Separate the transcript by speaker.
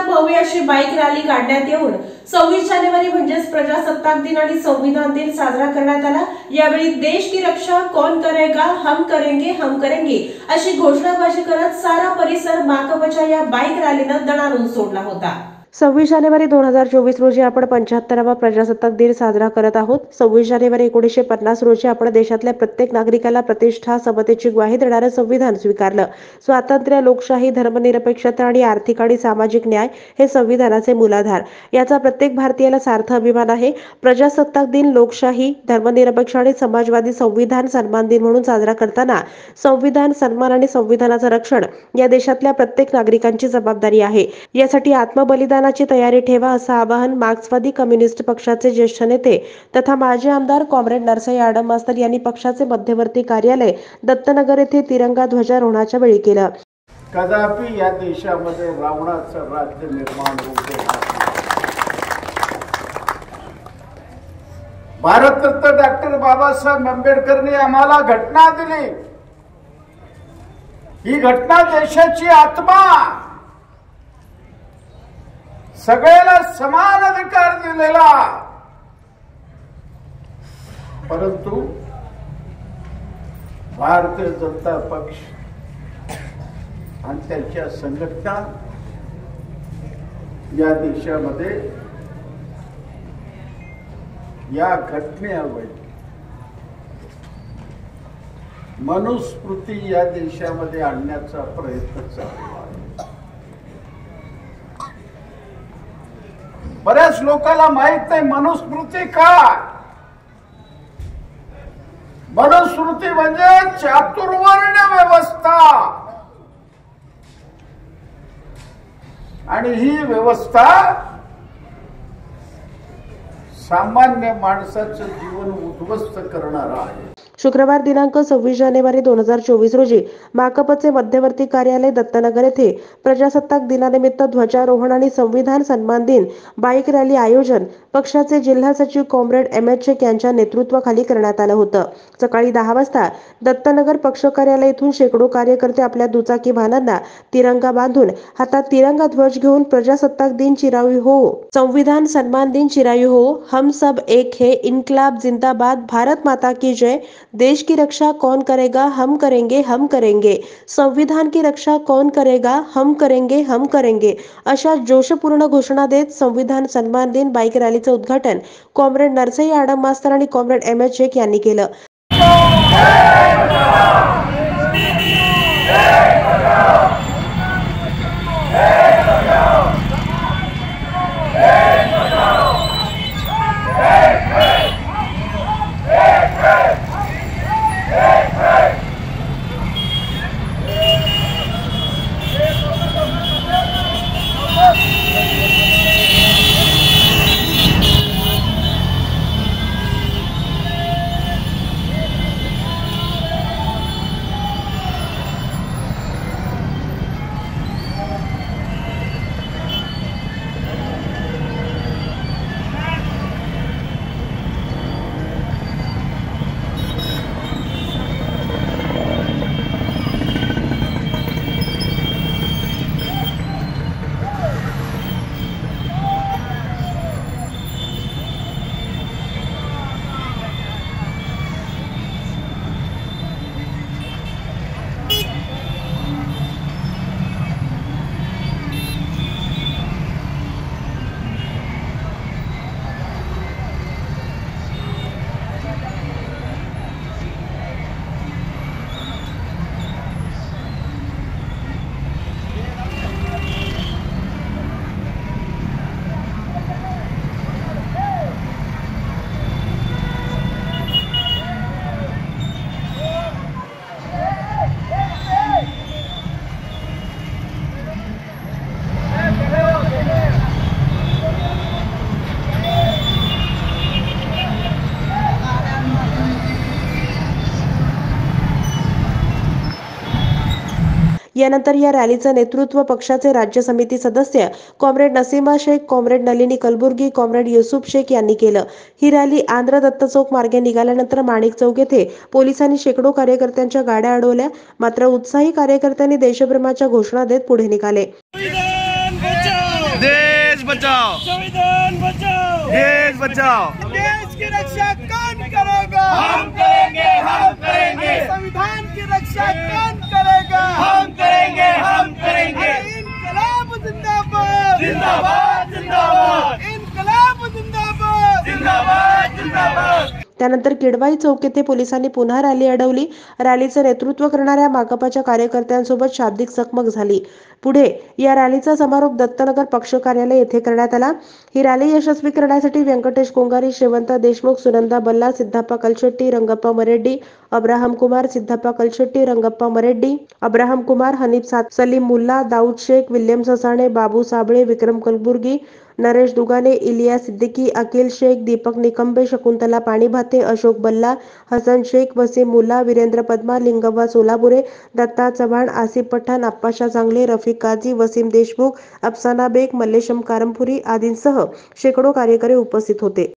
Speaker 1: भव्य अशी bike rally काढण्यात येऊन 26 जानेवारी म्हणजेच प्रजासत्ताक दिन आणि संविधान दिन साजरा करण्यात आला। यावेळी देश की रक्षा कौन करेगा, हम करेंगे अशी घोषणाबाजी करत सारा परिसर माकपच्या या बाईक रॅलीनं दणाणून सोडला होता।
Speaker 2: 26 जानेवारी 2024 रोजी आपण 75वा प्रजासत्ताक दिन साजरा करत आहोत। 26 जानेवारी 1950 रोजी आपण देशातल्या प्रत्येक नागरिकाला प्रतिष्ठा, समतेची ग्वाही देणारं संविधान स्वीकारलं। स्वातंत्र्य, लोकशाही, धर्मनिरपेक्षता आणि आर्थिक आणि सामाजिक न्याय हे संविधानाचे मूलाधार। याचा प्रत्येक भारतीयाला सार्थ अभिमान आहे। प्रजासत्ताक दिन लोकशाही, धर्मनिरपेक्ष आणि समाजवादी संविधान सन्मान दिन म्हणून साजरा करताना संविधान सन्मान आणि संविधानाचं रक्षण या देशातल्या प्रत्येक नागरिकांची जबाबदारी आहे। यासाठी आत्मबलिदानाची तयारी ठेवा असं आवाहन मार्क्सवादी कम्युनिस्ट पक्षाचे ज्येष्ठ नेते तथा माजी आमदार कॉम्रेड नरसई आडम मास्तर यांनी पक्षाचे मध्यवर्ती कार्यालय दत्तनगर येथे तिरंगा ध्वजारोहणाच्या वेळी केलं।
Speaker 3: कदापि या देशामध्ये रावणाचं राज्य निर्माण होते। भारतरत्न डॉक्टर बाबासाहेब आंबेडकरांनी आम्हाला घटना दिली। ही घटना देशाची आत्मा, सगळ्याला समान अधिकार दिलेला, परंतु भारतीय जनता पक्ष आणि त्यांच्या संघटना या देशामध्ये या घटनेऐवजी मनुस्मृती या देशामध्ये आणण्याचा प्रयत्न चालू आहे। बऱ्याच लोकांना माहित नाही मनुस्मृती काय। मनुस्मृती म्हणजे चातुर्वर्ण व्यवस्था, आणि ही व्यवस्था सामान्य माणसाचं जीवन उद्ध्वस्त करणार आहे।
Speaker 2: शुक्रवार दिनांक 26 जानेवारी 2024 रोजी माकपचे मध्यवर्ती कार्यालय दत्तनगर येथे प्रजासत्ताक दिनानिमित्त ध्वजारोहण आणि संविधान सन्मान दिन बाईक रॅली आयोजन पक्षाचे जिल्हा सचिव कॉम्रेड एम.एच. शेख यांच्या नेतृत्वाखाली करण्यात आलं होतं। सकाळी 10 वाजता दत्तनगर पक्ष कार्यालय येथून शेकडो कार्यकर्ते आपल्या दुचाकी वाहनांना तिरंगा बांधून हातात तिरंगा ध्वज घेऊन प्रजासत्ताक दिन चिरायू हो, संविधान सन्मान दिन चिरायू हो, हम सब एक है, इन्कलाब जिंदाबाद, भारत माता की जय, देश की रक्षा कौन करेगा, हम करेंगे, संविधान की रक्षा कौन करेगा, हम करेंगे अशा जोशपूर्ण घोषणा देत संविधान सन्मान दिन बाईक रॅलीचं उद्घाटन कॉम्रेड नरसई आडम मास्तर आणि कॉम्रेड एम.एच. शेख यांनी केलं। यानंतर या रॅलीचं नेतृत्व पक्षाचे राज्य समिती सदस्य comrade Naseema Shaikh, comrade Nalini Kalburgi, comrade Yusuf Shaikh यांनी केलं। ही रॅली आंध्र दत्त चौक मार्गे निघाल्यानंतर माणिक चौक येथे पोलिसांनी शेकडो कार्यकर्त्यांच्या गाड्या अडवल्या। मात्र उत्साही कार्यकर्त्यांनी देशप्रेमाच्या घोषणा देत पुढे निघाले।
Speaker 4: बचाओ,
Speaker 5: संविधान बचाओ,
Speaker 4: देश बचाओ।
Speaker 5: देश की रक्षा कौन करेगा?
Speaker 4: हम करेंगे, हम करेंगे,
Speaker 5: संविधान की रक्षा कौन करेगा?
Speaker 4: हम करेंगे, हम करेंगे।
Speaker 5: इनकलाब जिंदाबाद,
Speaker 4: जिंदाबाद, जिंदाबाद,
Speaker 5: इनकलाब जिंदाबाद,
Speaker 4: जिंदाबाद, जिंदाबाद।
Speaker 2: त्यानंतर किडवाई चौक येथे पोलिसांनी पुन्हा रॅली अडवली। रॅलीचं नेतृत्व करणाऱ्या माकपाच्या कार्यकर्त्यांसोबत शाब्दिक चकमक झाली। पुढे या रॅलीचा समारोप दत्तनगर पक्ष कार्यालय येथे करण्यात आला। ही रॅली यशस्वी करण्यासाठी व्यंकटेश कोंगारी, श्रीवंत देशमुख, सुनंदा बल्ला, सिद्धप्पा कलशेट्टी, रंगप्पा मरेड्डी, अब्राहम कुमार, सिद्धप्पा कलशेट्टी, रंगप्पा मरेड्डी, अब्राहम कुमार, हनीफ साद, सलीम मुल्ला, दाऊद शेख, विल्यम ससाणे, बाबू साबळे, विक्रम कलबुर्गी, नरेश दुगाने, इलियास सिद्दीकी, अखिल शेख, दीपक निकंबे, शकुंतला पाणीभाते, अशोक बल्ला, हसन शेख, वसीम मुल्ला, वीरेंद्र पद्मा, लिंगव्वा सोलापुरे, दत्ता चव्हाण, आसिफ पठाण, अप्पाशा चांगले, रफिक काझी, वसीम देशमुख, अफसाना बेग, मल्लेशम कारमपुरी आदींसह शेकडो कार्यकर्ते उपस्थित होते।